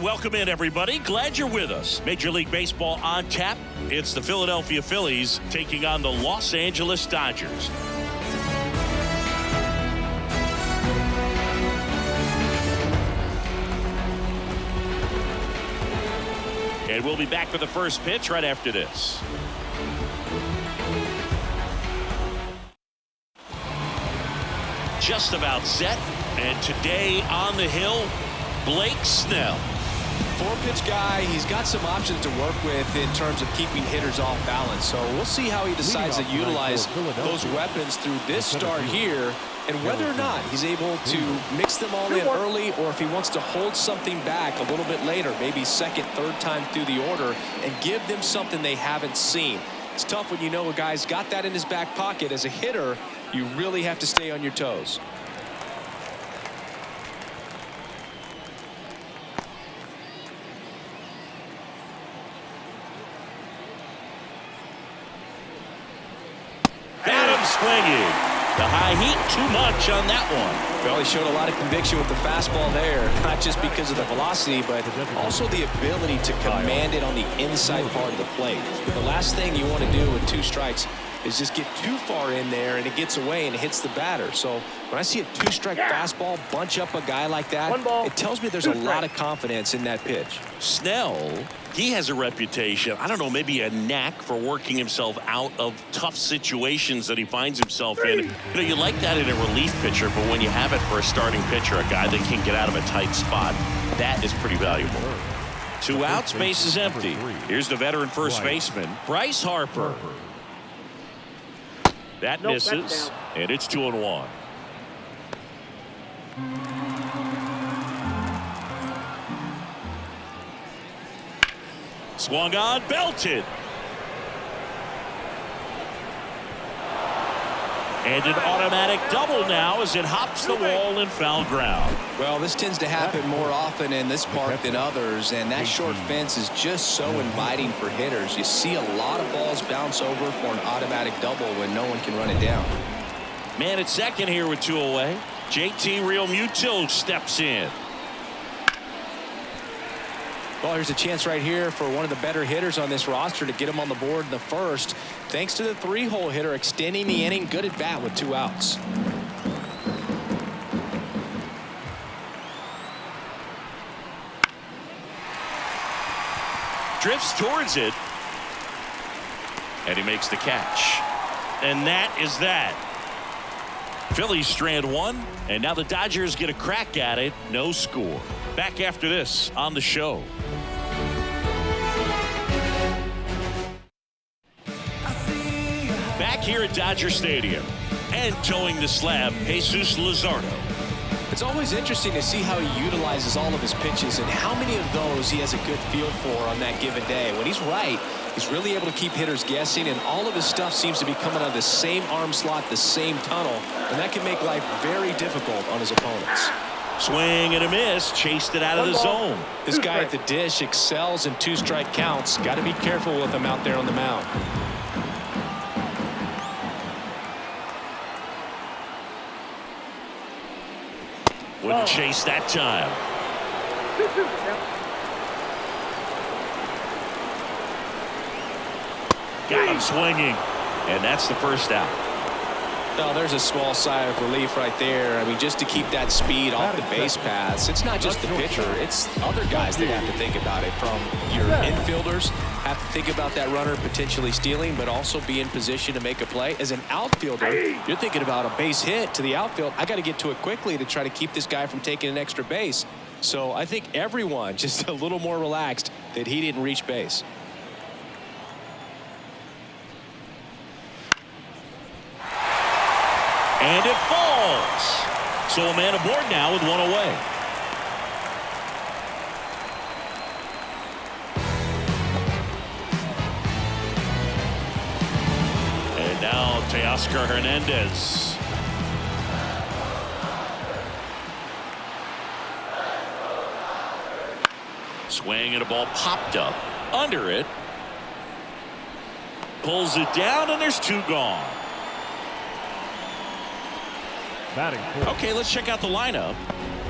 welcome in, everybody. Glad you're with us. Major League Baseball on tap. It's the Philadelphia Phillies taking on the Los Angeles Dodgers. And we'll be back for the first pitch right after this. Just about set. And today on the hill, Blake Snell. Four-pitch guy. He's got some options to work with in terms of keeping hitters off balance. So we'll see how he decides to utilize those weapons through this start here, and whether or not he's able to mix them all in early, or if he wants to hold something back a little bit later, maybe second, third time through the order, and give them something they haven't seen. It's tough when you know a guy's got that in his back pocket. As a hitter, you really have to stay on your toes. Swinging. The high heat, too much on that one. Well, he showed a lot of conviction with the fastball there, not just because of the velocity, but also the ability to command it on the inside part of the plate. The last thing you want to do with two strikes is just get too far in there and it gets away and it hits the batter. So when I see a two-strike fastball bunch up a guy like that, it tells me there's a lot of confidence in that pitch. Snell, he has a reputation, I don't know, maybe a knack for working himself out of tough situations that he finds himself in. You know, you like that in a relief pitcher, but when you have it for a starting pitcher, a guy that can get out of a tight spot, that is pretty valuable. 2 outs, base is empty. Here's the veteran first baseman, Bryce Harper. That misses, and it's 2-1. Swung on, belted. And an automatic double now as it hops the wall in foul ground. Well, this tends to happen more often in this park than others, and that short fence is just so inviting for hitters. You see a lot of balls bounce over for an automatic double when no one can run it down. Man at second here with 2 away. JT Realmuto steps in. Well, here's a chance right here for one of the better hitters on this roster to get him on the board in the first, thanks to the 3-hole hitter extending the inning. Good at bat with 2 outs. Drifts towards it, and he makes the catch. And that is that. Phillies strand 1, and now the Dodgers get a crack at it. No score. Back after this on the show. Back here at Dodger Stadium, and towing the slab, Jesus Luzardo. It's always interesting to see how he utilizes all of his pitches and how many of those he has a good feel for on that given day. When he's right, he's really able to keep hitters guessing, and all of his stuff seems to be coming out of the same arm slot, the same tunnel, and that can make life very difficult on his opponents. Swing and a miss, chased it out of the zone. This guy at the dish excels in 2-strike counts. Got to be careful with him out there on the mound. Wouldn't chase that time. Got him swinging, and that's the first out. Well, there's a small sigh of relief right there. I mean, just to keep that speed off the base paths. It's not just the pitcher. It's other guys that have to think about it. From your infielders have to think about that runner potentially stealing, but also be in position to make a play. As an outfielder, you're thinking about a base hit to the outfield. I got to get to it quickly to try to keep this guy from taking an extra base. So I think everyone just a little more relaxed that he didn't reach base. And it falls. So a man aboard now with 1 away. And now Teoscar Hernandez. Swing and a ball popped up under it. Pulls it down, and there's 2 gone. Okay, let's check out the lineup.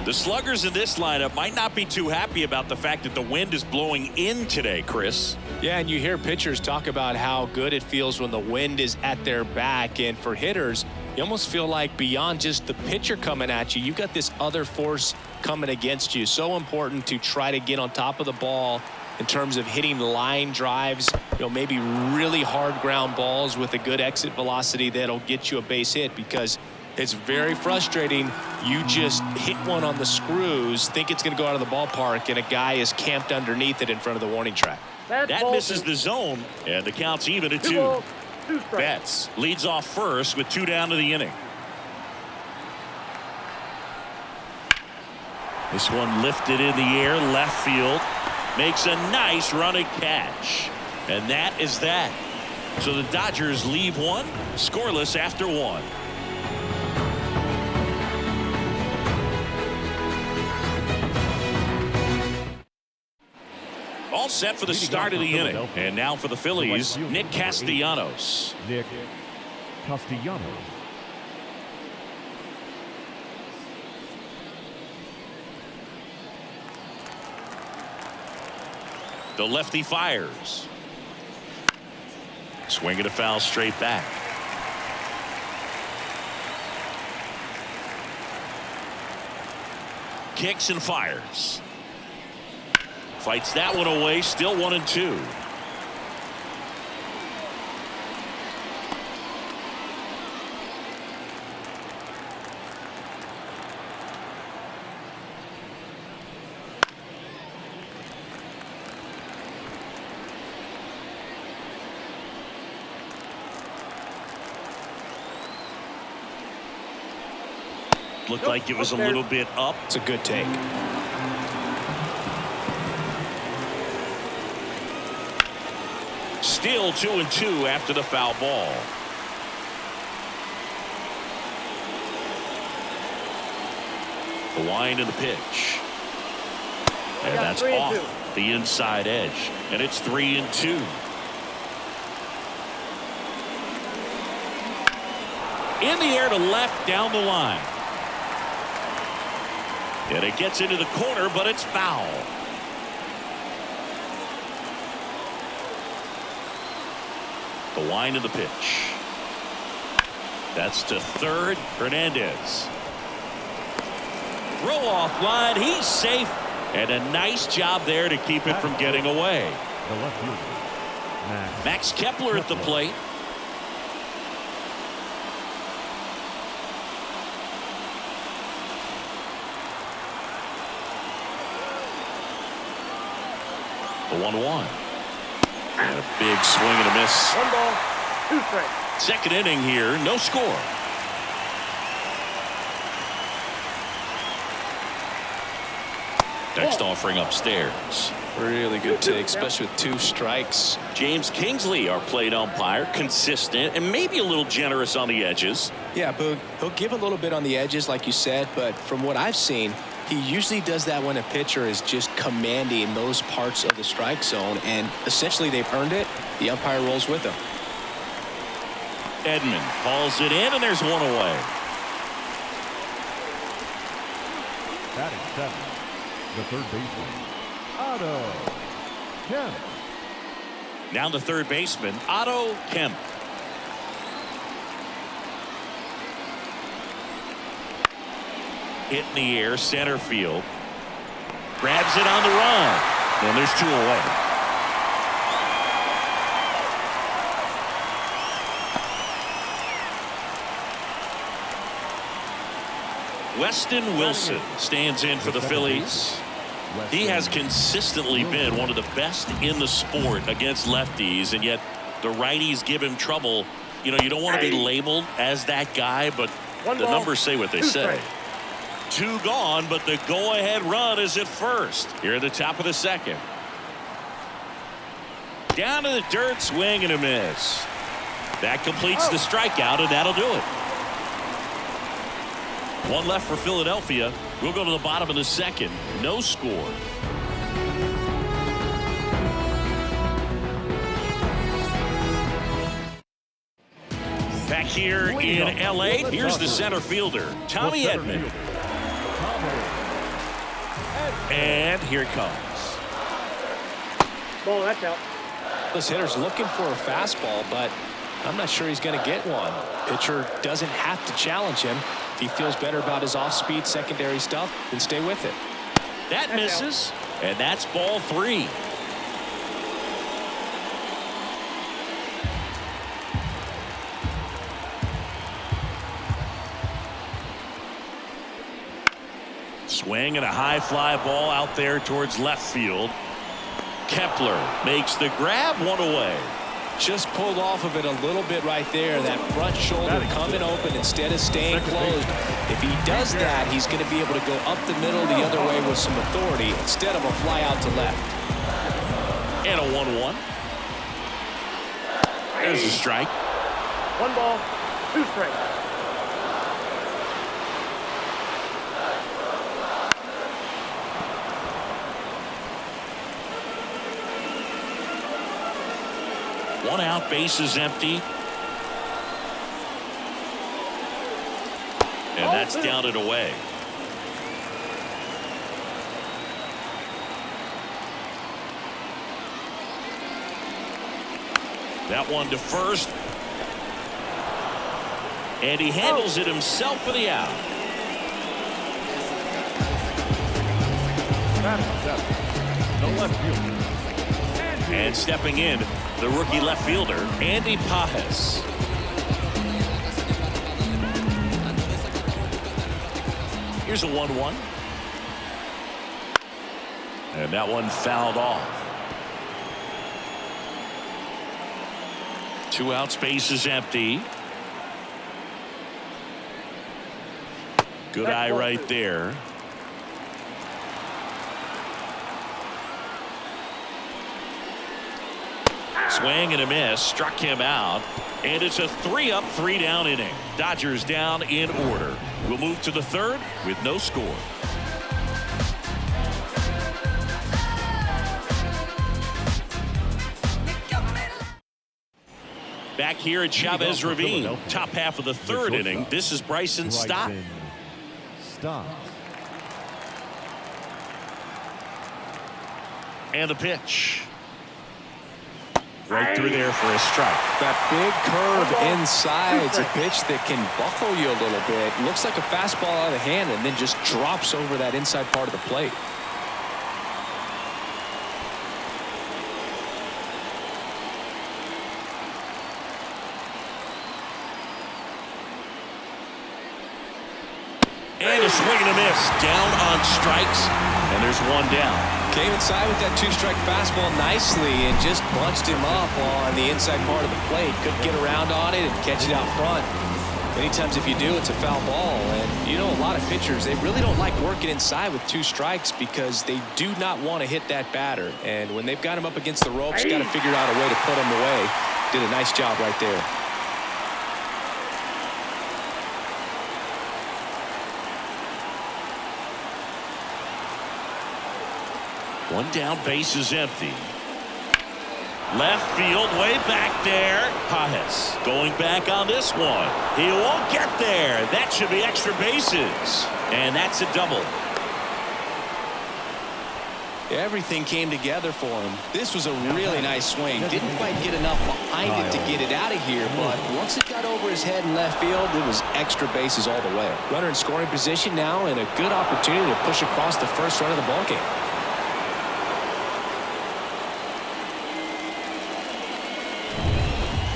The sluggers in this lineup might not be too happy about the fact that the wind is blowing in today, Chris. Yeah, and you hear pitchers talk about how good it feels when the wind is at their back. And for hitters, you almost feel like beyond just the pitcher coming at you, you've got this other force coming against you. So important to try to get on top of the ball in terms of hitting line drives, maybe really hard ground balls with a good exit velocity that'll get you a base hit, because it's very frustrating. You just hit one on the screws, think it's going to go out of the ballpark, and a guy is camped underneath it in front of the warning track. That misses the zone, and the count's even at 2. Betts leads off first with 2 down to the inning. This one lifted in the air, left field. Makes a nice running catch. And that is that. So the Dodgers leave one, scoreless after 1. All set for the start of the inning. And now for the Phillies, Nick Castellanos. Nick Castellanos. The lefty fires. Swinging a foul straight back. Kicks and fires. Fights that one away. Still 1-2. Looked like it was a little bit up. It's a good take. Still 2-2 after the foul ball. The wind and the pitch. And that's off the inside edge. And it's 3-2. In the air to left down the line. And it gets into the corner, but it's foul. The wind of the pitch. That's to third. Hernandez. Throw off line. He's safe. And a nice job there to keep it from getting away. The left fielder, Max Kepler at the plate. The 1-1. And a big swing and a miss. 1 ball, 2 strikes. Second inning here, no score. Next offering upstairs. Really good take, especially with 2 strikes. James Kingsley, our plate umpire, consistent and maybe a little generous on the edges. Yeah, Boog, he'll give a little bit on the edges, like you said, but from what I've seen, he usually does that when a pitcher is just commanding those parts of the strike zone, and essentially they've earned it. The umpire rolls with them. Edman calls it in, and there's one away. batting 7, the third baseman, Otto Kemp. Now the third baseman, Otto Kemp. Hit in the air, center field. Grabs it on the run. And there's 2 away. Weston Wilson stands in for the Phillies. He has consistently been one of the best in the sport against lefties, and yet the righties give him trouble. You know, you don't want to be labeled as that guy, but the numbers say what they say. 2 gone, but the go-ahead run is at first. Here at the top of the second. Down to the dirt, swing and a miss. That completes the strikeout, and that'll do it. 1 left for Philadelphia. We'll go to the bottom of the second. No score. Back here in L.A., here's the center fielder, Tommy Edman. And here it comes. Ball, that's out. This hitter's looking for a fastball, but I'm not sure he's going to get one. Pitcher doesn't have to challenge him. If he feels better about his off-speed secondary stuff, then stay with it. That misses, and that's ball 3. Swing and a high fly ball out there towards left field. Kepler makes the grab, one away. Just pulled off of it a little bit right there. That front shoulder coming open instead of staying closed. If he does that, he's going to be able to go up the middle the other way with some authority instead of a fly out to left. And a 1-1. There's a strike. 1 ball, 2 strikes. One out, bases empty. And that's down and away. That one to first. And he handles it himself for the out. The left fielder. And stepping in, the rookie left fielder, Andy Pajes. Here's a 1-1. And that one fouled off. 2 outs, base is empty. Good eye right there. Swing and a miss, struck him out, and it's a 3-up, 3-down inning. Dodgers down in order. We'll move to the 3rd with no score. Back here at Chavez Ravine, top half of the 3rd inning. This is Bryson Stott. And the pitch. Right through there for a strike. That big curve inside. It's a pitch that can buckle you a little bit. Looks like a fastball out of hand and then just drops over that inside part of the plate. And a swing and a miss. Down on strikes. And there's one down. Came inside with that 2-strike fastball nicely and just bunched him up on the inside part of the plate. Couldn't get around on it and catch it out front. Many times if you do, it's a foul ball. And you know, a lot of pitchers, they really don't like working inside with 2 strikes because they do not want to hit that batter. And when they've got him up against the ropes, got to figure out a way to put him away. Did a nice job right there. One down, base is empty. Left field, way back there. Pajes going back on this one. He won't get there. That should be extra bases. And that's a double. Everything came together for him. This was a really nice swing. Didn't quite get enough behind it to get it out of here, but once it got over his head in left field, it was extra bases all the way. Runner in scoring position now and a good opportunity to push across the first run of the ballgame.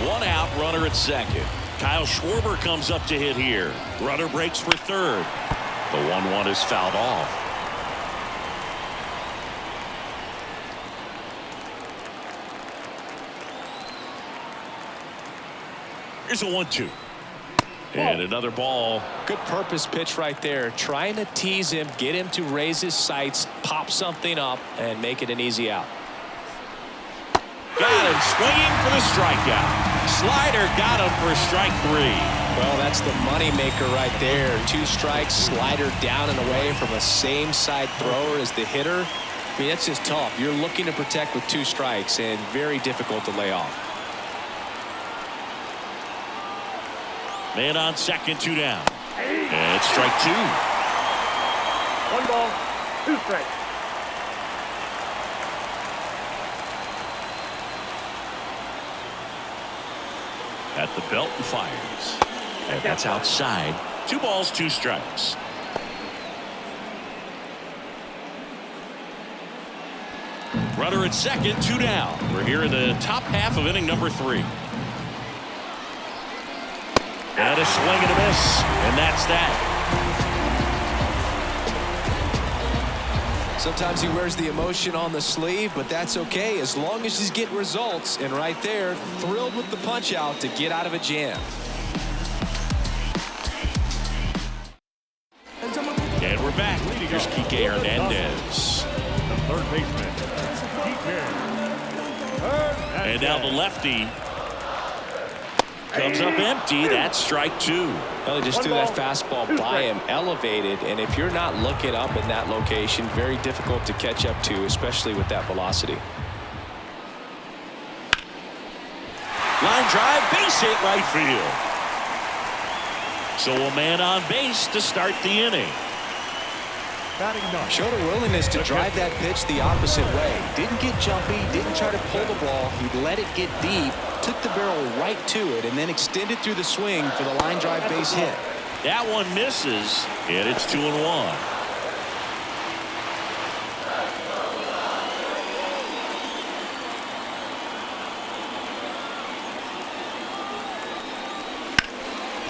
One out, runner at second. Kyle Schwarber comes up to hit here. Runner breaks for third. The 1-1 is fouled off. Here's a 1-2. And another ball. Good purpose pitch right there. Trying to tease him, get him to raise his sights, pop something up, and make it an easy out. Got him swinging for the strikeout. Slider got him for strike 3. Well, that's the money maker right there. 2 strikes, slider down and away from a same side thrower as the hitter. I mean, that's just tough. You're looking to protect with 2 strikes and very difficult to lay off. Man on second, 2 down. And it's strike 2. 1 ball, 2 strikes. At the belt and fires. And that's outside. 2 balls, 2 strikes. Runner at second, 2 down. We're here in the top half of inning number 3. And a swing and a miss. And that's that. Sometimes he wears the emotion on the sleeve, but that's okay as long as he's getting results. And right there, thrilled with the punch out to get out of a jam. And we're back. Here's Kike Hernandez. The third baseman, Kike. And now the lefty comes up empty. That's strike 2. Well, he just threw that fastball by him, elevated, and if you're not looking up in that location, very difficult to catch up to, especially with that velocity. Line drive, base hit right field. So a man on base to start the inning. Showed a willingness to drive that pitch the opposite way. Didn't get jumpy, didn't try to pull the ball. He let it get deep, took the barrel right to it, and then extended through the swing for the line drive base hit. That one misses, and it's 2-1.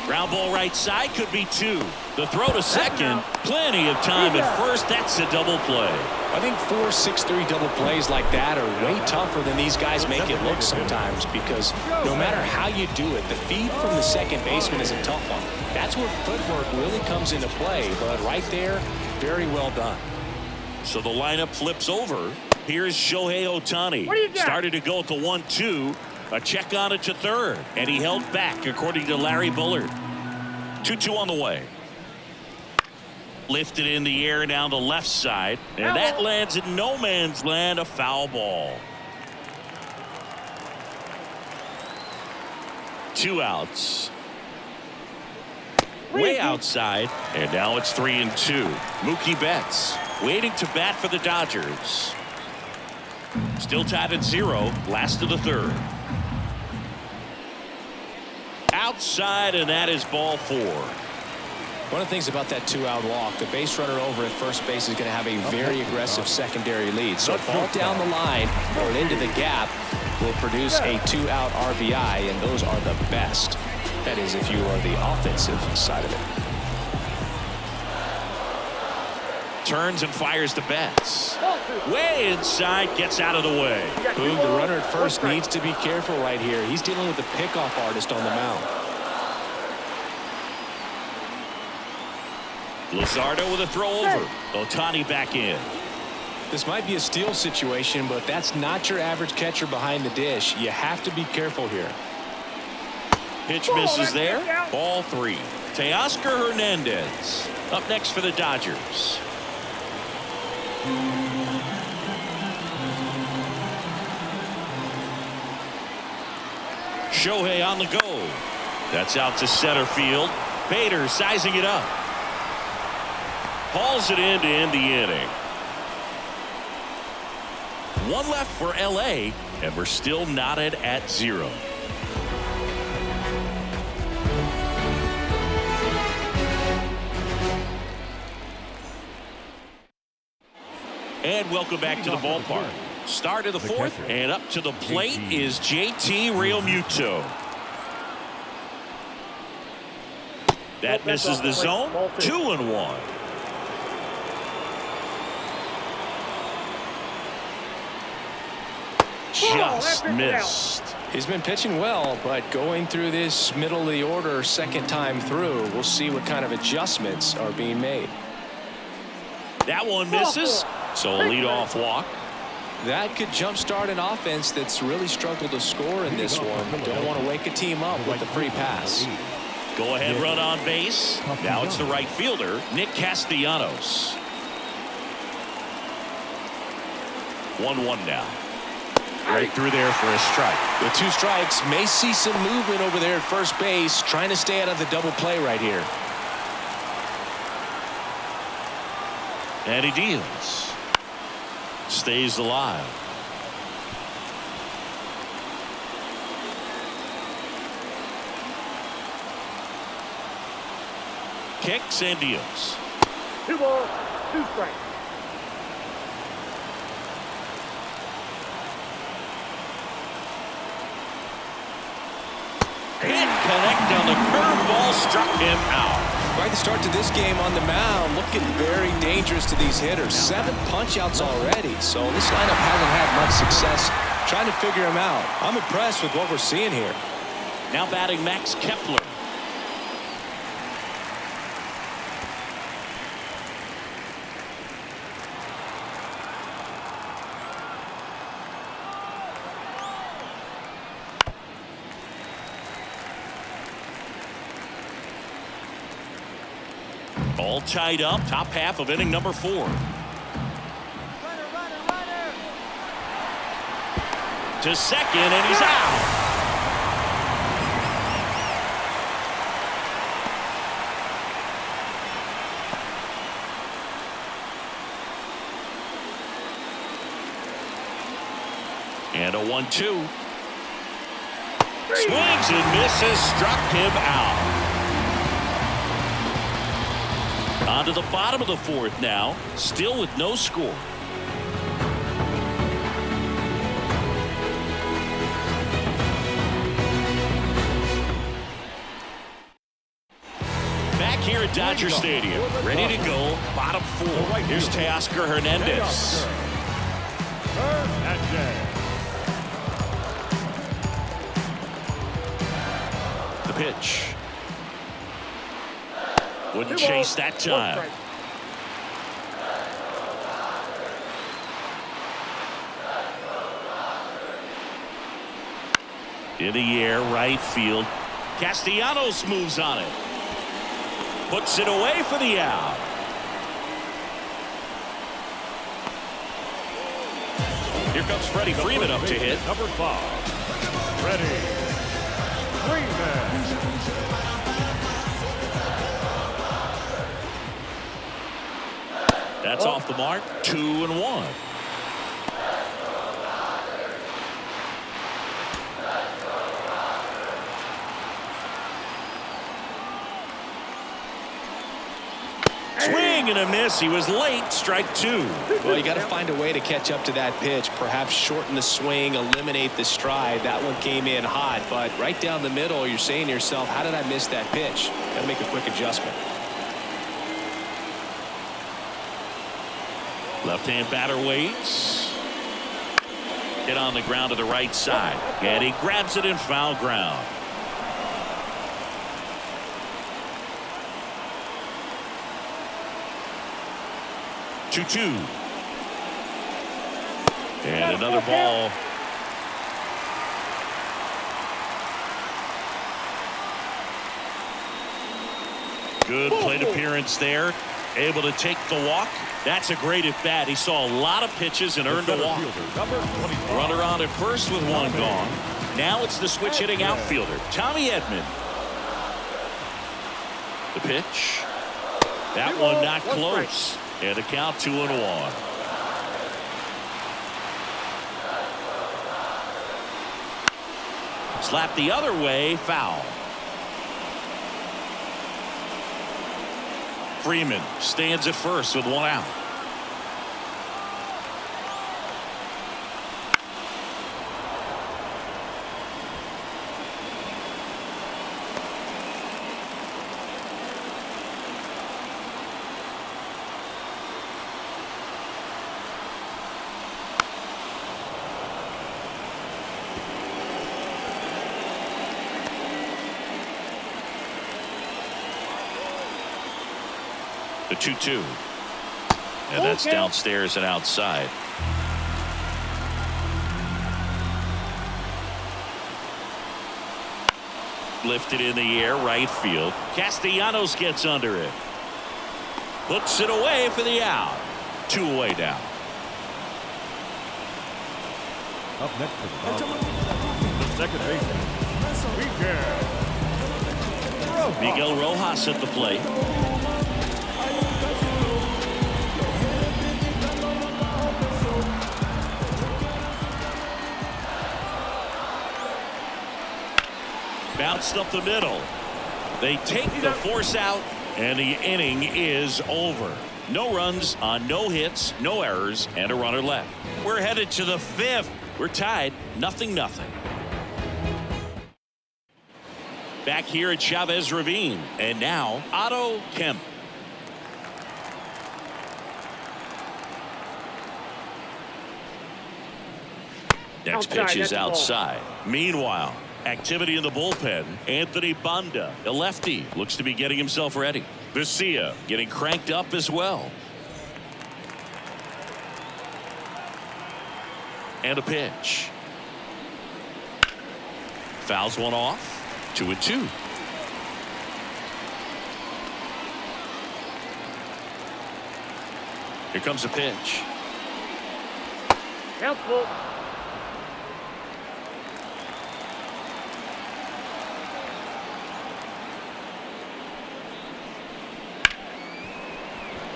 Ground ball right side, could be 2. The throw to second, plenty of time at first. That's a double play. I think 4, 6-3 double plays like that are way tougher than these guys make it look sometimes, because no matter how you do it, the feed from the second baseman is a tough one. That's where footwork really comes into play, but right there, very well done. So the lineup flips over. Here's Shohei Ohtani. Started to go at the 1-2. A check on it to third, and he held back, according to Larry Bullard. 2-2 on the way. Lifted in the air down the left side, and that lands in no man's land, a foul ball. 2 outs. Way outside, and now it's 3-2. Mookie Betts waiting to bat for the Dodgers. Still tied at 0, last of the 3rd. Outside, and that is ball 4. One of the things about that 2-out walk, the base runner over at first base is going to have a very aggressive secondary lead. So ball down the line or into the gap will produce a 2-out RBI, and those are the best. That is, if you are the offensive side of it. Turns and fires the Betts. Way inside, gets out of the way. Boog, the runner at first needs to be careful right here. He's dealing with the pickoff artist on the mound. Luzardo with a throw over. Ohtani back in. This might be a steal situation, but that's not your average catcher behind the dish. You have to be careful here. Pitch misses there. Ball 3. Teoscar Hernandez up next for the Dodgers. Shohei on the go. That's out to center field. Bader sizing it up. Hauls it in to end the inning. 1 left for LA, and we're still knotted at 0. And welcome back to the ballpark. Start of the 4th, and up to the plate is JT Realmuto. That misses the zone. 2-1. Just missed. He's been pitching well, but going through this middle of the order second time through, we'll see what kind of adjustments are being made. That one misses, so a leadoff walk. That could jumpstart an offense that's really struggled to score in this one. Don't want to wake a team up with a free pass. Go ahead run on base. Now it's the right fielder, Nick Castellanos. 1-1 now. Right through there for a strike. With 2 strikes, may see some movement over there at first base, trying to stay out of the double play right here. And he deals. Stays alive. Kicks and deals. 2 balls, 2 strikes. Can't connect on the curveball, struck him out. Quite the start to this game on the mound, looking very dangerous to these hitters. 7 punch-outs already, so this lineup hasn't had much success trying to figure him out. I'm impressed with what we're seeing here. Now batting Max Kepler. All tied up, top half of inning number 4. Runner, runner, runner. To second, and he's out. And a 1-2. Swings and misses, struck him out. On to the bottom of the 4th now, still with no score. Back here at Dodger Stadium, ready to go, bottom 4. Here's Teoscar Hernandez. The pitch. Wouldn't chase that time. In the air, right field. Castellanos moves on it. Puts it away for the out. Here comes Freddie Freeman up to hit. Number 5. Freddie Freeman. That's off the mark. 2-1. Swing and a miss. He was late. Strike 2. Well, you got to find a way to catch up to that pitch. Perhaps shorten the swing, eliminate the stride. That one came in hot, but right down the middle, you're saying to yourself, how did I miss that pitch? Got to make a quick adjustment. Left-hand batter waits. Hit on the ground to the right side. And he grabs it in foul ground. Two. And another ball. Good plate appearance there. Able to take the walk. That's a great at bat. He saw a lot of pitches and earned a walk. Runner on at first with 1 gone. Now it's the switch hitting outfielder, Tommy Edman. The pitch. That one not close. And a count 2-1. Slap the other way, foul. Freeman stands at first with 1 out. The 2-2. And that's downstairs and outside. Lifted in the air, right field. Castellanos gets under it. Puts it away for the out. 2 away now. Up next to the second baseman, Miguel Rojas at the plate. bounced up the middle. They take the force out, and the inning is over. No runs on no hits, no errors, and a runner left. We're headed to the 5th. We're tied 0-0. Back here at Chavez Ravine, and now Otto Kemp. Next pitch is outside. Meanwhile, activity in the bullpen. Anthony Banda, a lefty, looks to be getting himself ready. Vesia getting cranked up as well. And a pitch. Fouls one off. 2-2. Here comes a pitch. Helpful.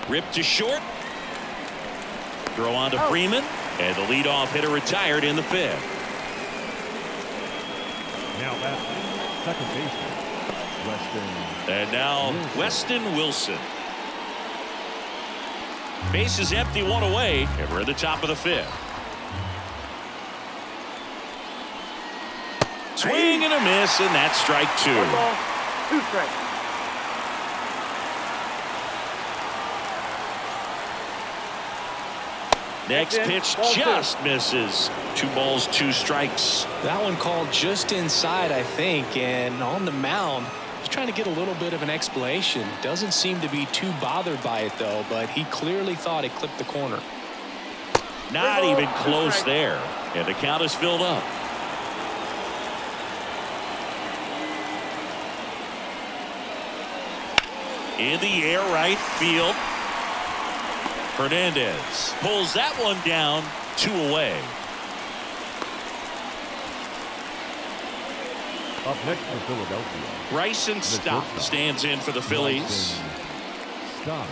Ripped to short. Throw on to Freeman. And the leadoff hitter retired in the 5th. Now at second baseman, Weston. And now Weston Wilson. Base is empty, one away, and we're at the top of the 5th. Swing and a miss, and that's strike 2. 1 ball, 2 strikes. Next pitch just misses. 2 balls, 2 strikes. That one called just inside, I think, and on the mound, he's trying to get a little bit of an explanation. Doesn't seem to be too bothered by it, though, but he clearly thought it clipped the corner. Not even close there, and the count is filled up. In the air, right field. Hernandez pulls that one down, 2 away. Up next for Philadelphia, Bryson Stott stands in for the Phillies. Stott.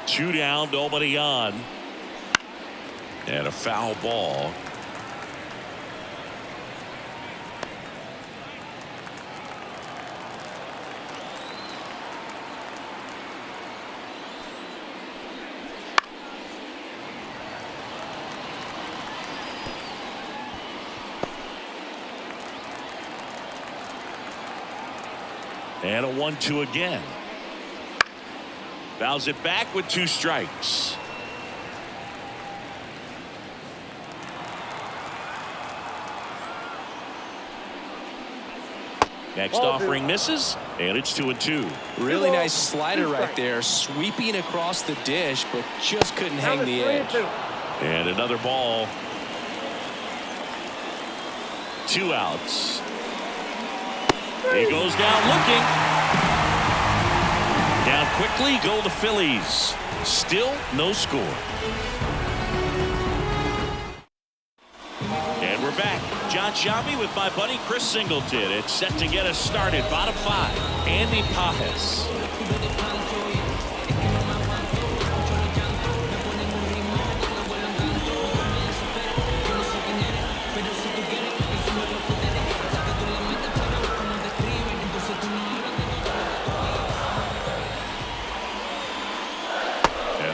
Two down, nobody on. And a foul ball. And a 1-2 again. Fouls it back with 2 strikes. Next offering misses, and it's 2-2. Really nice slider right there, sweeping across the dish, but just couldn't hang the edge. And another ball. 2 outs. He goes down looking. Down quickly go the Phillies. Still no score. And we're back. John Sciambi with my buddy Chris Singleton. It's set to get us started. Bottom 5. Andy Pajes.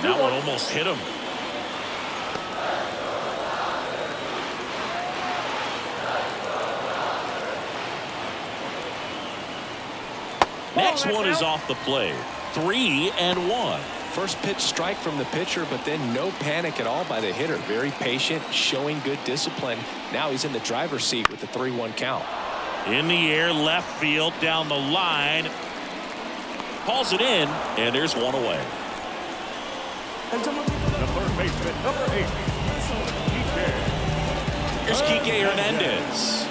That one almost hit him. Next one is off the plate. 3-1. First pitch strike from the pitcher, but then no panic at all by the hitter. Very patient, showing good discipline. Now he's in the driver's seat with the 3-1 count. In the air, left field, down the line. Hauls it in, and there's one away. The third baseman, number 8. Here's Kike Hernandez.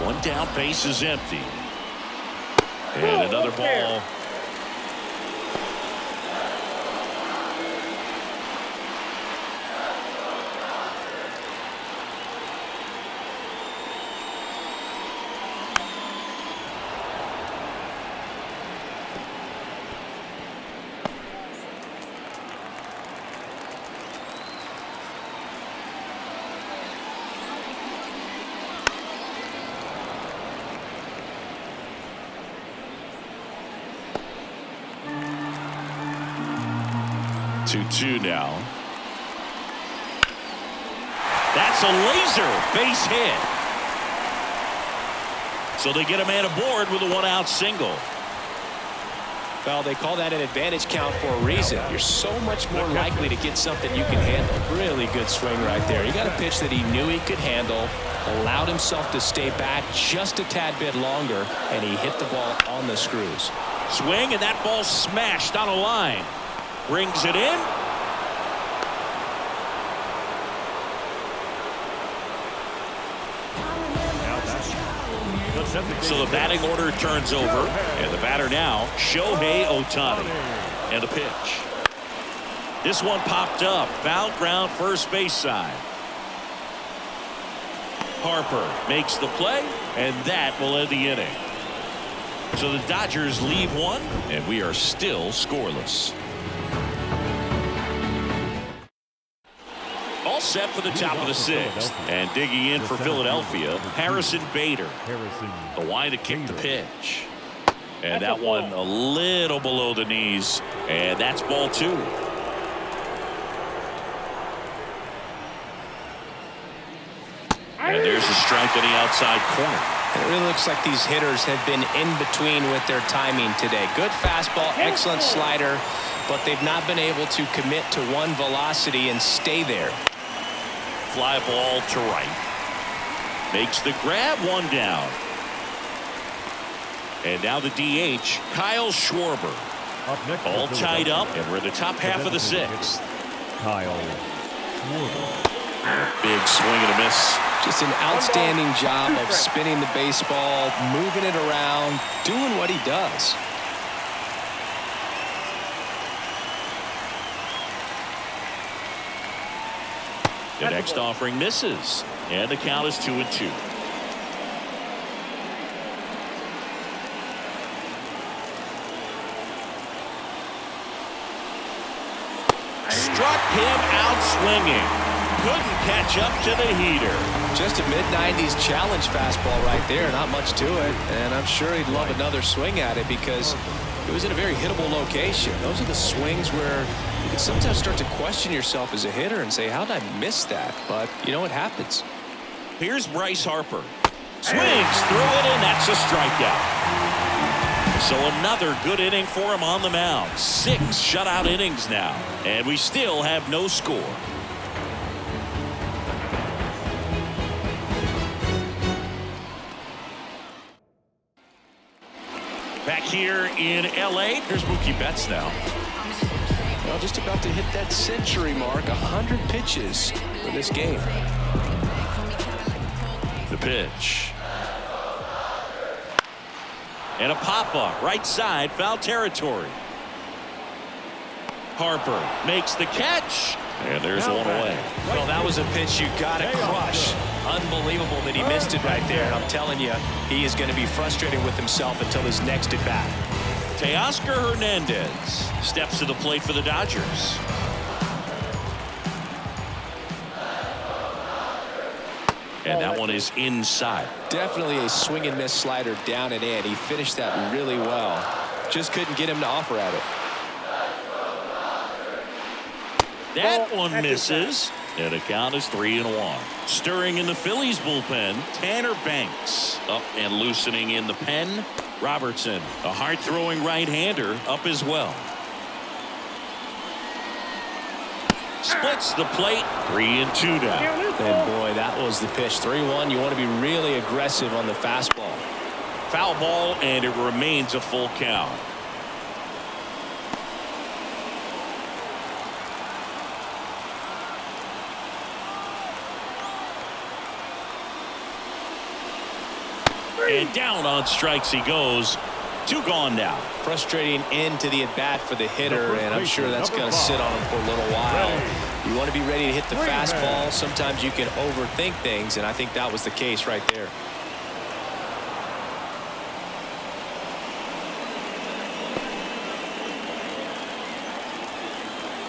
One down, base is empty. And another ball. 2-2 now. That's a laser base hit. So they get a man aboard with a 1-out single. Well, they call that an advantage count for a reason. You're so much more likely to get something you can handle. Really good swing right there. He got a pitch that he knew he could handle, allowed himself to stay back just a tad bit longer, and he hit the ball on the screws. Swing, and that ball smashed on a line. Brings it in. So the batting order turns over, and the batter now, Shohei Ohtani. And the pitch. This one popped up, foul ground first base side. Harper makes the play, and that will end the inning. So the Dodgers leave one, and we are still scoreless. All set for the top of the sixth, and digging in for Philadelphia, Harrison Bader. The wide to kick the pitch, and that one a little below the knees, and that's ball 2. And there's a strike on the outside corner. It really looks like these hitters have been in between with their timing today. Good fastball, excellent slider, but they've not been able to commit to one velocity and stay there. Fly ball to right. Makes the grab, 1 down. And now the DH, Kyle Schwarber. All tied up, and we're in the top half of the 6th. Kyle Schwarber. Big swing and a miss. Just an outstanding job of spinning the baseball, moving it around, doing what he does. The next offering misses, and the count is 2-2. Struck him out swinging. Couldn't catch up to the heater. Just a mid-90s challenge fastball right there. Not much to it, and I'm sure he'd love another swing at it because it was in a very hittable location. Those are the swings where you can sometimes start to question yourself as a hitter and say, how did I miss that? But, you know, it happens. Here's Bryce Harper. Swings through it, and that's a strikeout. So another good inning for him on the mound. 6 shutout innings now, and we still have no score. Back here in L.A., here's Mookie Betts now. Well, just about to hit that century mark. 100 pitches for this game. The pitch. And a pop-up, right side, foul territory. Harper makes the catch, and there's one away. Well, that was a pitch you got to crush. Unbelievable that he missed it right there. And I'm telling you, he is going to be frustrated with himself until his next at bat. Teoscar Hernandez steps to the plate for the Dodgers. And that one is inside. Definitely a swing and miss slider down and in. He finished that really well. Just couldn't get him to offer at it. That one misses. And the count is 3-1. Stirring in the Phillies bullpen, Tanner Banks. Up and loosening in the pen, Robertson. A hard-throwing right-hander up as well. Splits the plate. 3-2 now. And boy, that was the pitch. 3-1. You want to be really aggressive on the fastball. Foul ball, and it remains a full count. And down on strikes he goes. 2 gone now. Frustrating end to the at-bat for the hitter, and I'm sure that's going to sit on him for a little while. You want to be ready to hit the fastball. Sometimes you can overthink things, and I think that was the case right there.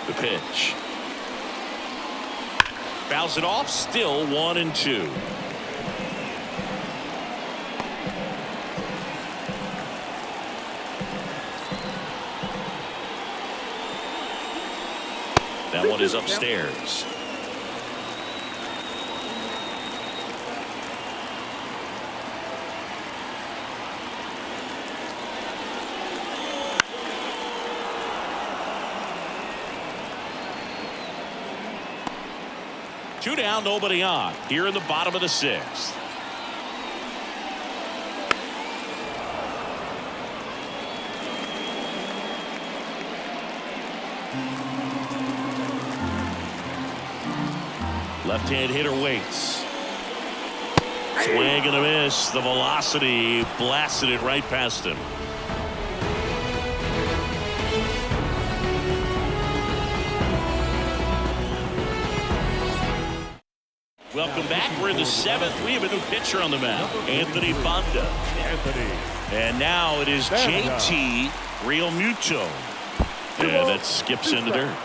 The pitch. Fouls it off. Still 1-2. That one is upstairs. Two down, nobody on. Here in the bottom of the sixth. Left-hand hitter waits. Swing and a miss. The velocity blasted it right past him. Welcome back. We're in the seventh. We have a new pitcher on the mound, Anthony Banda. And now it is JT Realmuto. And that skips into dirt.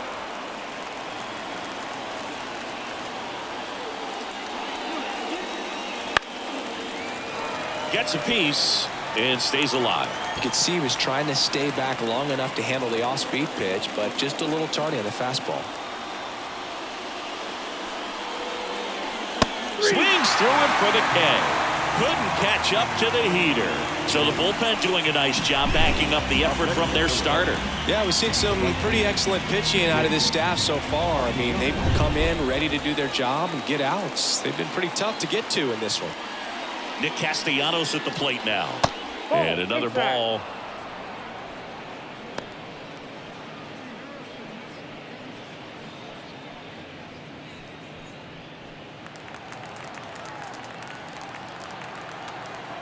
Gets a piece and stays alive. You could see he was trying to stay back long enough to handle the off-speed pitch, but just a little tardy on the fastball. Swings through it for the K. Couldn't catch up to the heater. So the bullpen doing a nice job backing up the effort from their starter. Yeah, we've seen some pretty excellent pitching out of this staff so far. I mean, they've come in ready to do their job and get outs. They've been pretty tough to get to in this one. Nick Castellanos at the plate now. And another ball.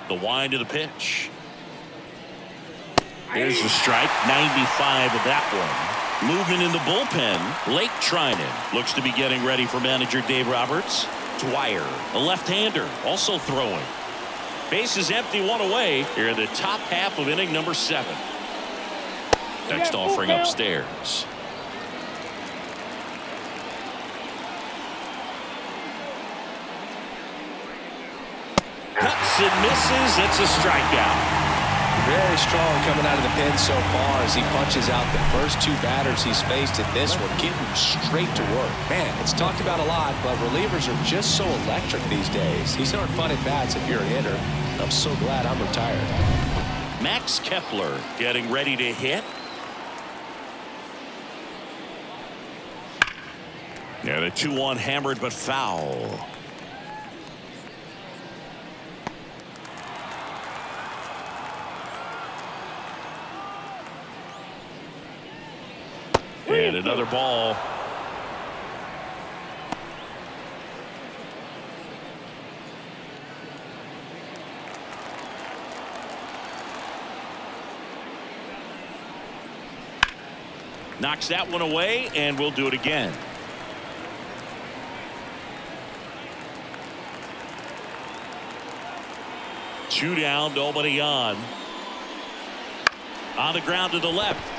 The wind of the pitch. There's the strike. 95 of that one. Movement in the bullpen. Lake Trinan looks to be getting ready for manager Dave Roberts. Dwyer, a left-hander, also throwing. Base is empty, one away here in the top half of inning number 7. Next offering upstairs. Cuts and misses. It's a strikeout. Very strong coming out of the pen so far as he punches out the first 2 batters he's faced in this one, getting straight to work. Man, it's talked about a lot, but relievers are just so electric these days. These aren't fun at bats if you're a hitter. I'm so glad I'm retired. Max Kepler getting ready to hit. Yeah, the 2-1 hammered but foul. And another ball. Knocks that one away, and we'll do it again. Two down, nobody on. On the ground to the left.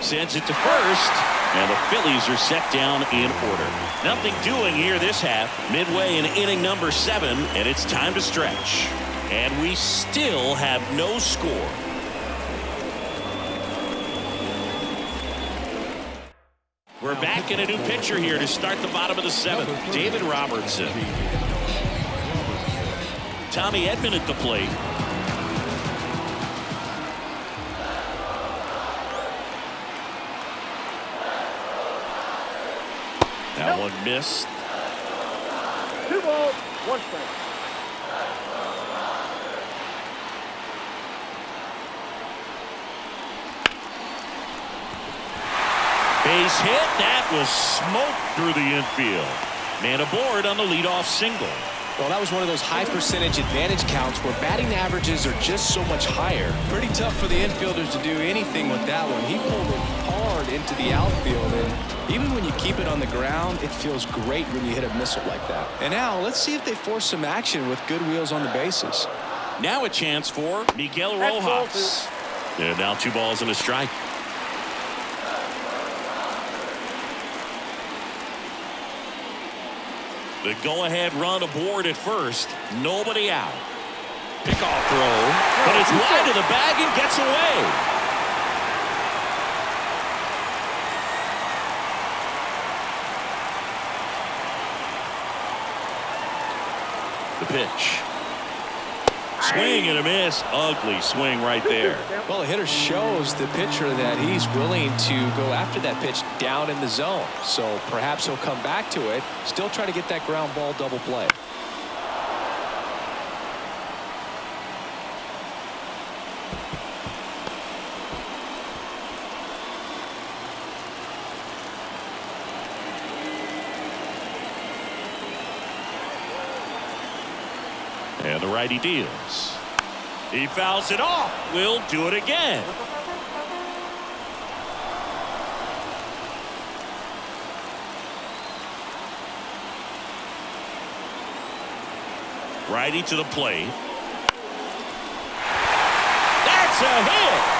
Sends it to first, and the Phillies are set down in order. Nothing doing here this half. Midway in inning number 7, and it's time to stretch. And we still have no score. We're back in a new pitcher here to start the bottom of the 7th. David Robertson. Tommy Edman at the plate. That one missed. 2 balls, 1 strike. Base hit. That was smoked through the infield. Man aboard on the leadoff single. Well, that was one of those high percentage advantage counts where batting averages are just so much higher. Pretty tough for the infielders to do anything with that one. He pulled it hard into the outfield, and even when you keep it on the ground, it feels great when you hit a missile like that. And now let's see if they force some action with good wheels on the bases. Now a chance for Miguel Rojas. And now 2 balls and a strike. The go-ahead run aboard at first. Nobody out. Pickoff throw. But it's wide of the bag and gets away. pitch. Swing and a miss. Ugly swing right there. Well, the hitter shows the pitcher that he's willing to go after that pitch down in the zone. So perhaps he'll come back to it. Still try to get that ground ball double play. And the righty deals. He fouls it off. We'll do it again. Righty to the plate. That's a hit.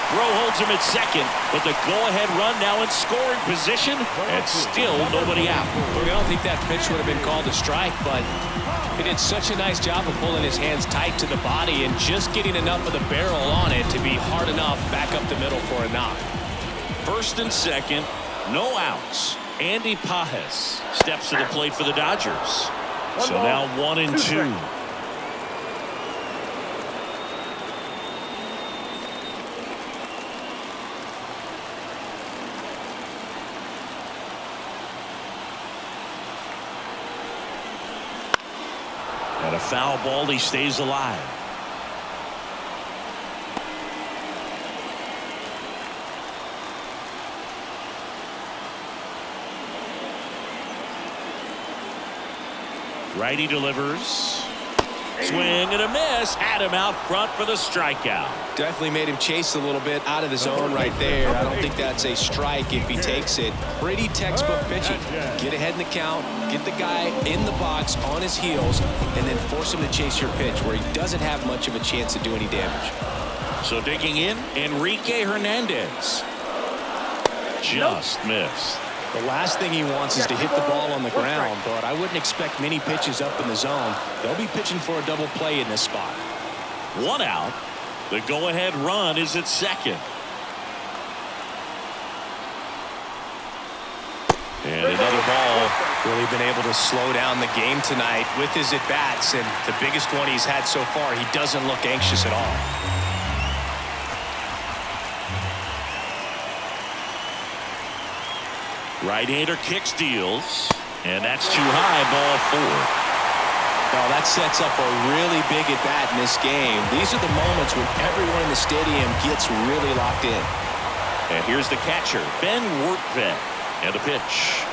Throw holds him at second, but the go-ahead run now in scoring position, and still nobody out. I don't think that pitch would have been called a strike, but he did such a nice job of pulling his hands tight to the body and just getting enough of the barrel on it to be hard enough back up the middle for a knock. First and second, no outs. Andy Pages steps to the plate for the Dodgers. So now 1-2. And a foul ball, he stays alive. Righty delivers. Swing and a miss. Had him out front for the strikeout. Definitely made him chase a little bit out of the zone right there. I don't think that's a strike if he takes it. Pretty textbook pitching. Get ahead in the count, get the guy in the box on his heels, and then force him to chase your pitch where he doesn't have much of a chance to do any damage. So digging in, Enrique Hernandez. Just missed. The last thing he wants is to hit the ball on the ground, but I wouldn't expect many pitches up in the zone. They'll be pitching for a double play in this spot. One out. The go-ahead run is at second. And another ball. Really been able to slow down the game tonight with his at-bats, and the biggest one he's had so far, he doesn't look anxious at all. Right-hander kicks, deals, and that's too high. Ball 4. Well, that sets up a really big at-bat in this game. These are the moments when everyone in the stadium gets really locked in. And here's the catcher, Ben Wertvet, and the pitch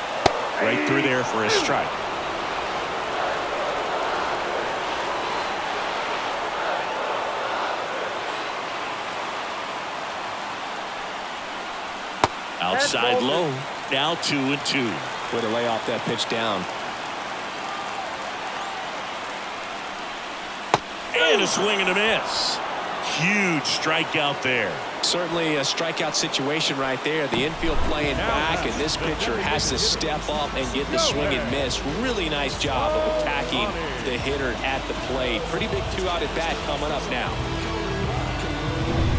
right through there for a strike. Outside low. Now 2-2. Way to lay off that pitch down. And a swing and a miss. Huge strikeout there. Certainly a strikeout situation right there. The infield playing back, and this pitcher has to step up and get the swing and miss. Really nice job of attacking the hitter at the plate. Pretty big 2-out at bat coming up now.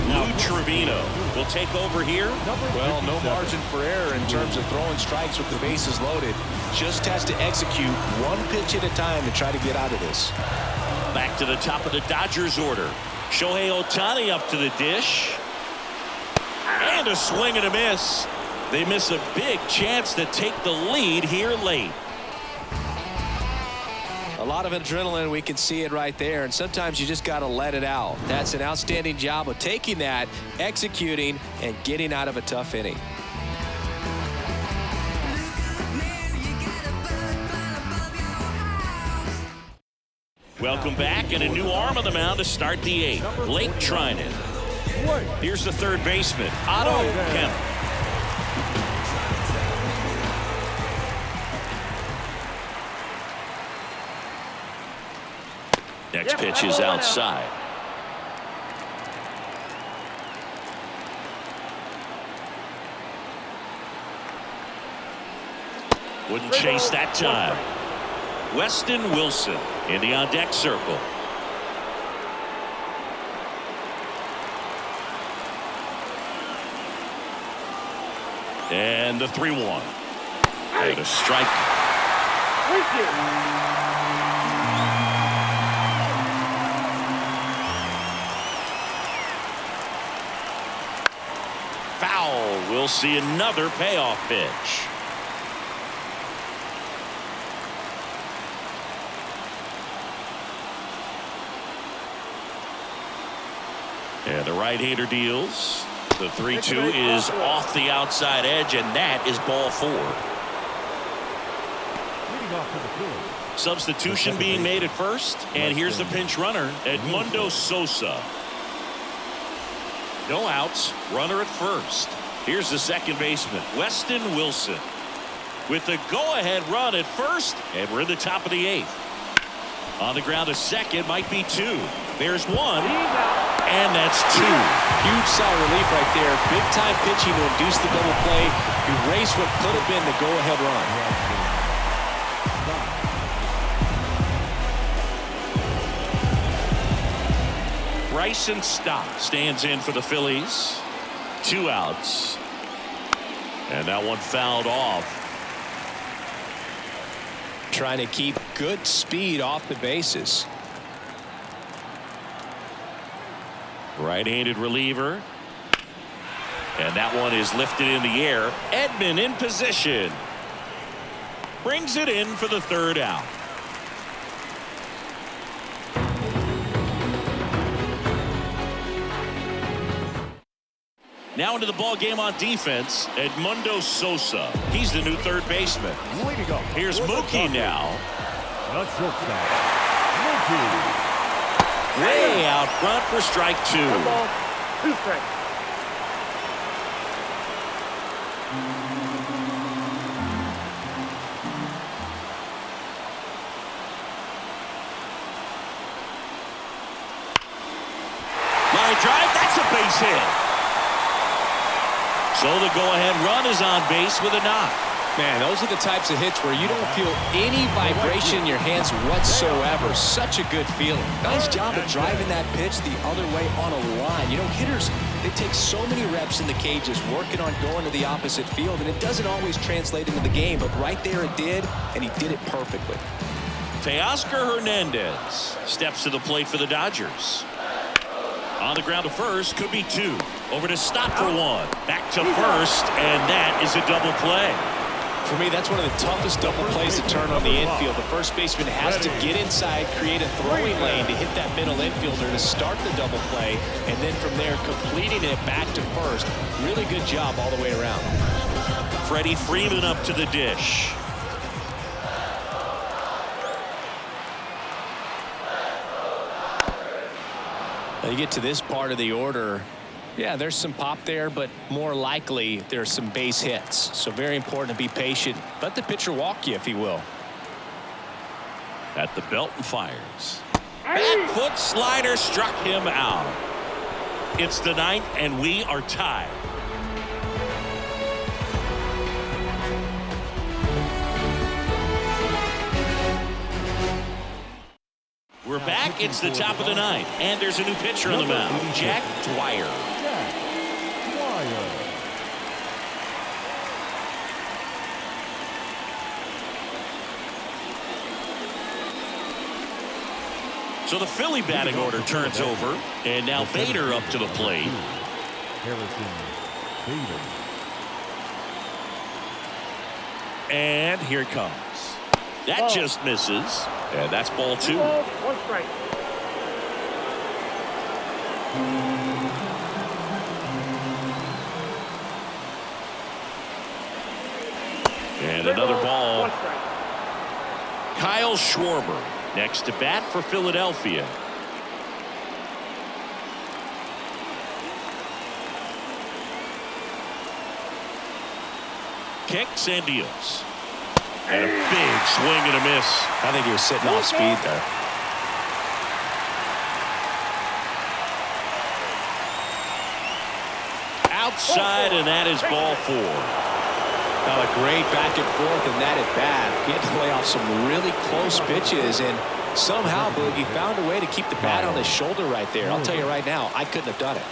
Lou Trevino will take over here. Well, no margin for error in terms of throwing strikes with the bases loaded. Just has to execute one pitch at a time to try to get out of this. Back to the top of the Dodgers order. Shohei Ohtani up to the dish. And a swing and a miss. They miss a big chance to take the lead here late. A lot of adrenaline, we can see it right there, and sometimes you just got to let it out. That's an outstanding job of taking that, executing, and getting out of a tough inning. Welcome back, and a new arm on the mound to start the 8th. Blake Trinan. Here's the third baseman, Otto Kemp. Next pitch is outside. Wouldn't chase that time. Weston Wilson in the on-deck circle. And the 3-1. And a strike. Thank you. Foul. We'll see another payoff pitch. And the right-hander deals. The 3-2 is off the outside edge, and that is ball 4. Leading off to the field. Substitution being made at first, and here's the pinch runner, Edmundo Sosa. No outs, runner at first. Here's the second baseman, Weston Wilson. With the go-ahead run at first, and we're in the top of the 8th. On the ground, a second, might be 2. There's 1, and that's 2. Huge sigh of relief right there. Big time pitching to induce the double play. Erase what could have been the go-ahead run. Bryson Stott stands in for the Phillies. 2 outs. And that one fouled off. Trying to keep good speed off the bases. Right-handed reliever. And that one is lifted in the air. Edman in position. Brings it in for the 3rd out. Now into the ball game on defense, Edmundo Sosa. He's the new 3rd baseman. Leading off. Here's Mookie now. The shortstop, Mookie. Way out front for strike 2. 1 ball, 2 strikes. Line drive, that's a base hit. So the go-ahead run is on base with a knock. Man, those are the types of hits where you don't feel any vibration in your hands whatsoever. Such a good feeling. Nice job of driving that pitch the other way on a line. You know, hitters, they take so many reps in the cages working on going to the opposite field, and it doesn't always translate into the game, but right there it did, and he did it perfectly. Teoscar Hernandez steps to the plate for the Dodgers. On the ground to first, could be 2. Over to Stott for 1. Back to first, and that is a double play. For me, that's one of the toughest double plays to turn on the infield. The first baseman has to get inside, create a throwing lane to hit that middle infielder to start the double play, and then from there completing it back to first. Really good job all the way around. Freddie Freeman up to the dish. Now you get to this part of the order. Yeah, there's some pop there, but more likely there's some base hits. So very important to be patient. Let the pitcher walk you, if he will. At the belt and fires. Back foot slider struck him out. It's the 9th, and we are tied. We're back. It's the top of the 9th, and there's a new pitcher on the mound, Jack Dwyer. So the Philly batting order turns over, and now Bader up to the plate. Harrison Bader. And here it comes. That just misses, and that's ball 2. 2 balls, 1 strike. And another ball. 1 strike. Kyle Schwarber next to bat for Philadelphia. Kicks and deals. And a big swing and a miss. I think he was sitting off speed there. Outside, and that is ball 4. Now a great back and forth, and that at bat. He had to lay off some really close pitches, and somehow, Boogie found a way to keep the bat on his shoulder right there. I'll tell you right now, I couldn't have done it.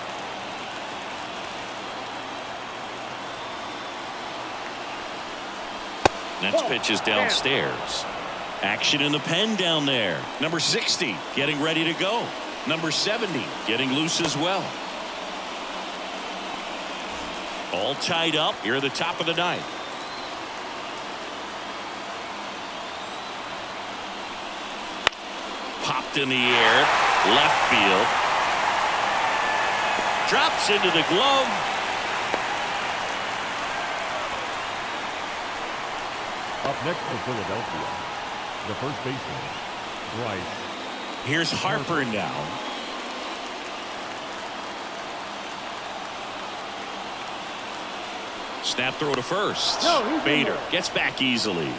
Next pitch is downstairs. Action in the pen down there. Number 60 getting ready to go. Number 70 getting loose as well. All tied up here at the top of the ninth. Popped in the air, left field. Drops into the glove. Up next for Philadelphia, the first baseman, Bryce. Here's Harper now. Snap throw to first. Bader gets back easily.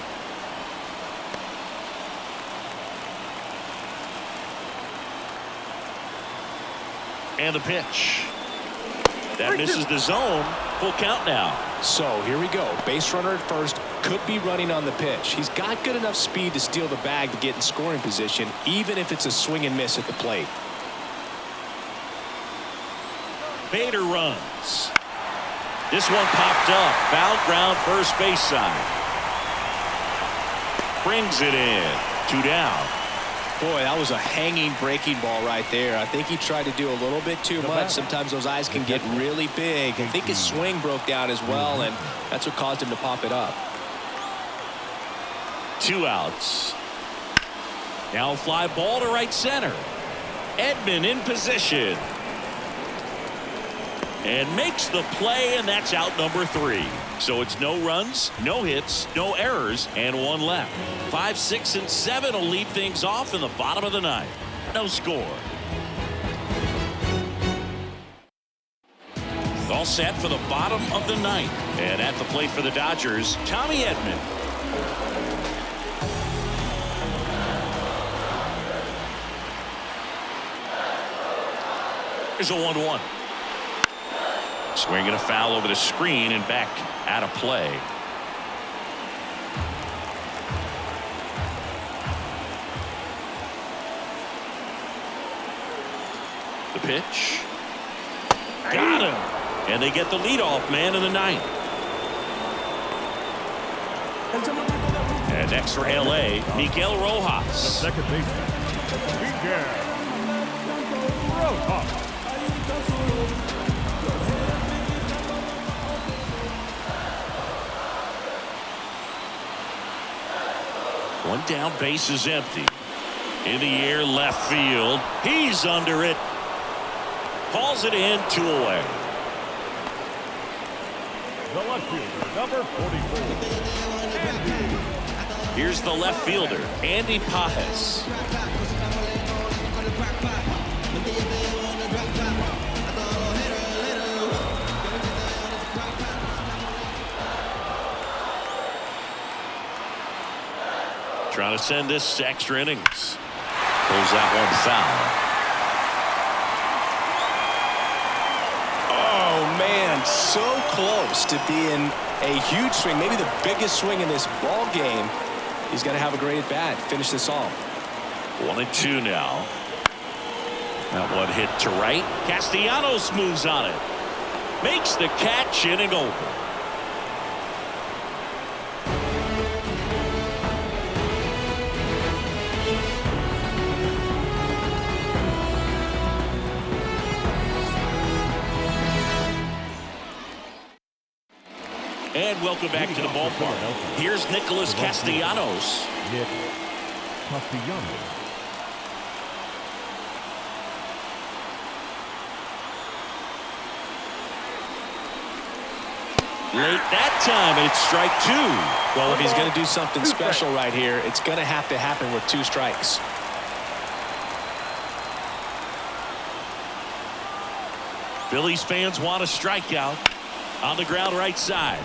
And the pitch. That misses the zone. Full count now. So here we go. Base runner at first. Could be running on the pitch. He's got good enough speed to steal the bag to get in scoring position, even if it's a swing and miss at the plate. Bader runs. This one popped up. Foul ground, first base side. Brings it in. 2 down. Boy, that was a hanging breaking ball right there. I think he tried to do a little bit too much. Sometimes those eyes can get really big. I think his swing broke down as well, and that's what caused him to pop it up. 2 outs. Now a fly ball to right center. Edman in position. And makes the play, and that's out number 3. So it's no runs, no hits, no errors, and 1 left. 5, 6, and 7 will lead things off in the bottom of the ninth. No score. All set for the bottom of the ninth. And at the plate for the Dodgers, Tommy Edman. Here's a 1-1. Swinging a foul over the screen and back out of play. The pitch. Got him. And they get the leadoff man in the ninth. And next for LA, Miguel Rojas. Second baseman, Miguel Rojas. One down, base is empty. In the air, left field. He's under it. Calls it in, 2 away. The left fielder, number 44. Here's the left fielder, Andy Pajes. Trying to send this to extra innings. Pulls that one foul. Oh, man, so close to being a huge swing, maybe the biggest swing in this ball game. He's got to have a great at bat. Finish this off. 1-2 now. That one hit to right. Castellanos moves on it. Makes the catch, inning over. And welcome back to the ballpark. Here's Nicholas Castellanos. Nick Castellanos. Late that time, and it's strike 2. Well, if he's going to do something special right here, it's going to have to happen with 2 strikes. Phillies fans want a strikeout. On the ground right side.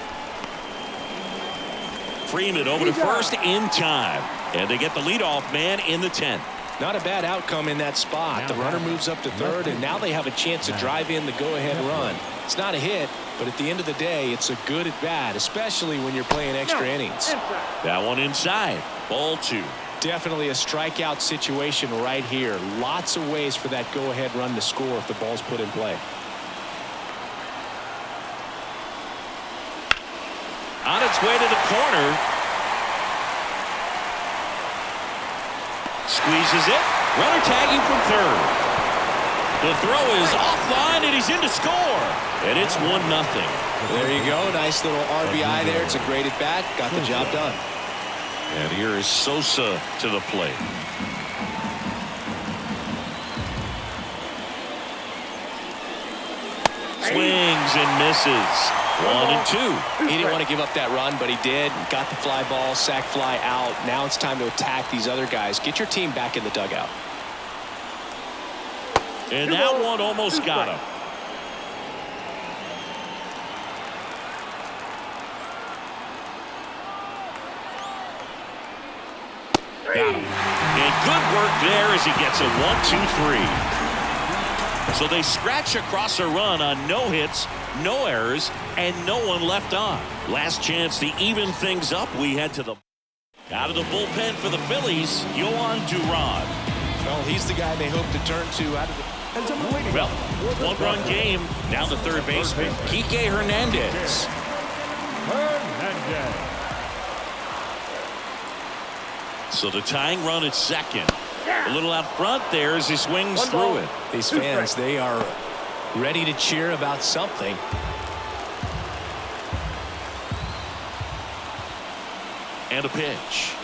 Freeman over to first in time. And they get the leadoff man in the 10th. Not a bad outcome in that spot. The runner moves up to third, and now they have a chance to drive in the go-ahead run. It's not a hit, but at the end of the day, it's a good at-bat, especially when you're playing extra innings. That one inside. Ball 2. Definitely a strikeout situation right here. Lots of ways for that go-ahead run to score if the ball's put in play. On its way to the corner. squeezes it. Runner tagging from third. The throw is offline, and he's in to score. And it's 1-0. There you go. Nice little RBI there. It's a great at bat. Got the job done. And here is Sosa to the plate. Swings and misses. 1-2. He didn't want to give up that run, but he did. Got the fly ball, sac fly out. Now it's time to attack these other guys. Get your team back in the dugout. And that one almost got him. Got him. And good work there as he gets a 1-2-3. So they scratch across a run on no hits, no errors, and no one left on. Last chance to even things up. We head to the out of the bullpen for the Phillies, Yohan Duran. Well, he's the guy they hope to turn to out of the. Well, one-run game. Now the third baseman, Kike Hernandez. So the tying run at second. A little out front there as he swings through it. These fans, they are ready to cheer about something. And a pitch.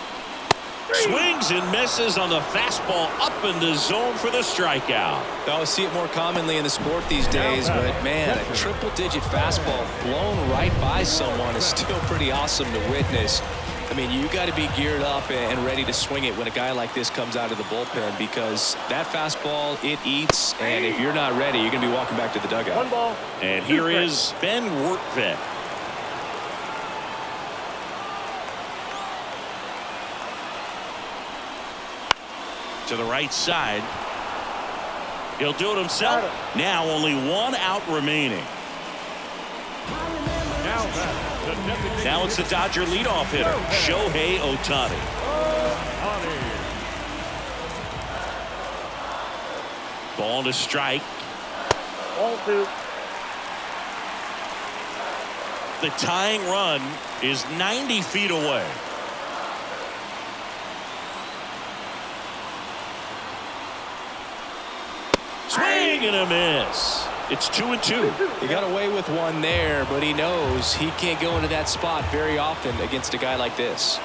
Swings and misses on the fastball up in the zone for the strikeout. I see it more commonly in the sport these days, but man, a triple-digit fastball blown right by someone is still pretty awesome to witness. I mean, you got to be geared up and ready to swing it when a guy like this comes out of the bullpen, because that fastball, it eats, and if you're not ready, you're going to be walking back to the dugout. 1 ball. And here is Ben Wertvet. To the right side. He'll do it himself. Now only 1 out remaining. Now it's the Dodger leadoff hitter, Shohei Ohtani. Ball to strike. Ball 2. The tying run is 90 feet away. Swing and a miss. It's 2-2. He got away with one there, but he knows he can't go into that spot very often against a guy like this.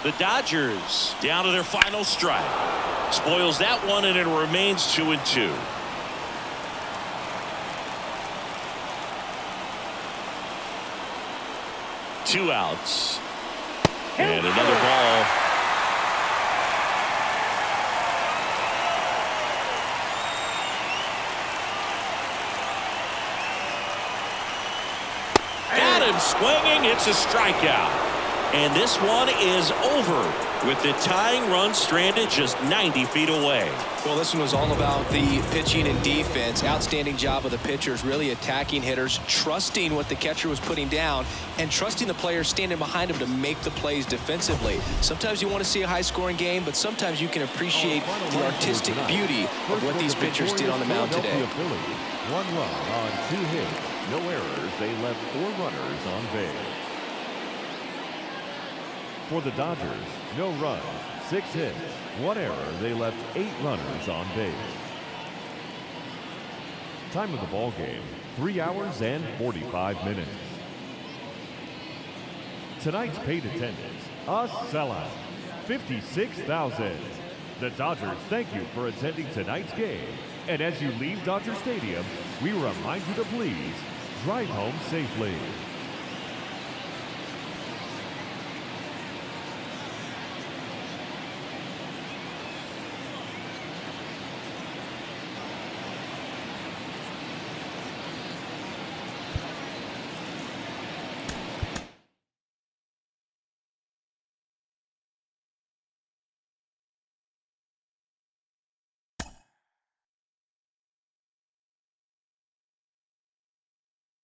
The Dodgers down to their final strike. Spoils that one, and it remains 2-2. Two outs. And another ball. Got him swinging. It's a strikeout. And this one is over with the tying run stranded just 90 feet away. Well, this one was all about the pitching and defense. Outstanding job of the pitchers, really attacking hitters, trusting what the catcher was putting down, and trusting the players standing behind him to make the plays defensively. Sometimes you want to see a high-scoring game, but sometimes you can appreciate the artistic beauty of what these pitchers did on the mound today. 1 run on 2 hits, no errors. They left 4 runners on base. For the Dodgers, no runs, 6 hits, 1 error. They left 8 runners on base. Time of the ball game, 3 hours and 45 minutes. Tonight's paid attendance, a sellout, 56,000. The Dodgers thank you for attending tonight's game. And as you leave Dodger Stadium, we remind you to please drive home safely.